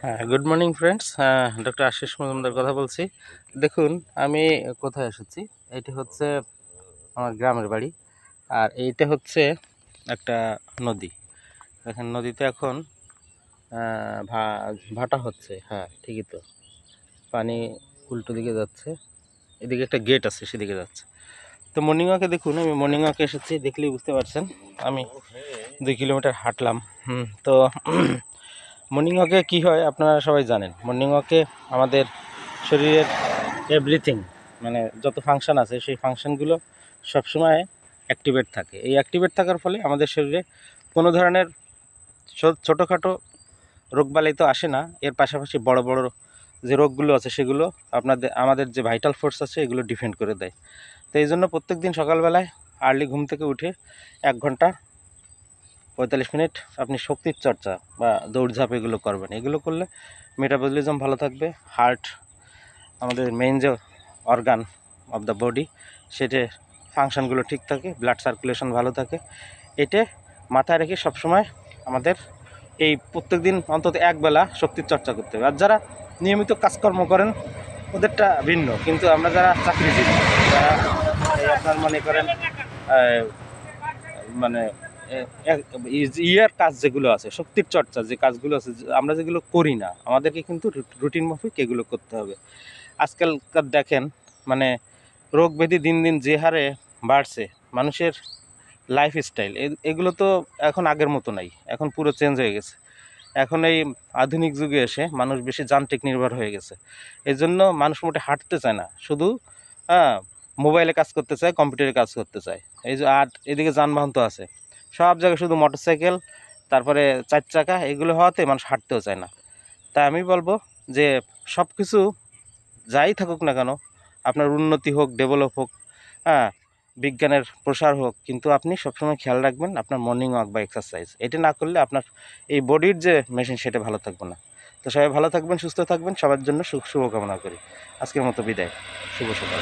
হ্যাঁ, good morning friends. Doctor Ashish Majumdar কথা বলছি। দেখুন আমি কোথায় এসেছি। এটি হচ্ছে আমার গ্রামের বাড়ি, আর এইটা হচ্ছে একটা নদী। দেখেন নদীতে এখন ভাটা হচ্ছে। হ্যাঁ ঠিকই তো, পানি উল্টো দিকে যাচ্ছে, এদিকে একটা গেট আছে সেদিকে যাচ্ছে। তো মর্নিং ওয়াকে দেখুন, আমি মর্নিং ওয়াকে এসেছি, দেখলেই বুঝতে পারছেন আমি 2 কিলোমিটার হাঁটলাম। তো মর্নিং ওয়াকে কী হয় আপনারা সবাই জানেন। মর্নিং ওয়াকে আমাদের শরীরের এভরিথিং, মানে যত ফাংশন আছে সেই ফাংশনগুলো সবসময় অ্যাক্টিভেট থাকে। এই অ্যাক্টিভেট থাকার ফলে আমাদের শরীরে কোনো ধরনের ছোটোখাটো রোগবালাই তো আসে না, এর পাশাপাশি বড় বড় যে রোগগুলো আছে সেগুলো আমাদের যে ভাইটাল ফোর্স আছে এগুলো ডিফেন্ড করে দেয়। তো এই জন্য প্রত্যেক দিন সকালবেলায় আর্লি ঘুম থেকে উঠে 1 ঘন্টা 45 মিনিট আপনি শক্তির চর্চা বা দৌড়ঝাঁপ এগুলো করবেন। এগুলো করলে মেটাবলিজম ভালো থাকবে, হার্ট আমাদের মেইন যে অর্গান অফ দ্য বডি সেটা ফাংশনগুলো ঠিক থাকে, ব্লাড সার্কুলেশন ভালো থাকে। এটা মাথায় রেখে সবসময় আমাদের এই প্রত্যেক দিন অন্তত একবেলা শক্তির চর্চা করতে হবে। আর যারা নিয়মিত কাজকর্ম করেন ওদেরটা ভিন্ন, কিন্তু আমরা যারা চাকরিজীবী, যারা আপনার মনে করেন মানে ইয়ার কাজ যেগুলো আছে, শক্তির চর্চা যে কাজগুলো আছে আমরা যেগুলো করি না, আমাদেরকে কিন্তু রুটিন মাফিক এগুলো করতে হবে। আজকালকার দেখেন মানে রোগ ব্যাধি দিন দিন যে হারে বাড়ছে, মানুষের লাইফস্টাইল এগুলো তো এখন আগের মতো নাই, এখন পুরো চেঞ্জ হয়ে গেছে। এখন এই আধুনিক যুগে এসে মানুষ বেশি যান্ত্রিক নির্ভর হয়ে গেছে। এই জন্য মানুষ মোটে হাঁটতে চায় না, শুধু মোবাইলে কাজ করতে চায়, কম্পিউটারে কাজ করতে চায়। এই যে আর এদিকে যানবাহন তো আছে সব জায়গায়, শুধু মোটরসাইকেল, তারপরে 4 চাকা, এগুলো হওয়াতে মানুষ হাঁটতেও চায় না। তাই আমি বলবো যে সব কিছু যাই থাকুক না কেন, আপনার উন্নতি হোক, ডেভেলপ হোক, বিজ্ঞানের প্রসার হোক, কিন্তু আপনি সবসময় খেয়াল রাখবেন আপনার মর্নিং ওয়াক বা এক্সারসাইজ। এটা না করলে আপনার এই বডির যে মেশিন সেটা ভালো থাকবে না। তো সবাই ভালো থাকবেন, সুস্থ থাকবেন, সবার জন্য শুভকামনা করি। আজকের মতো বিদায়, শুভ সকাল।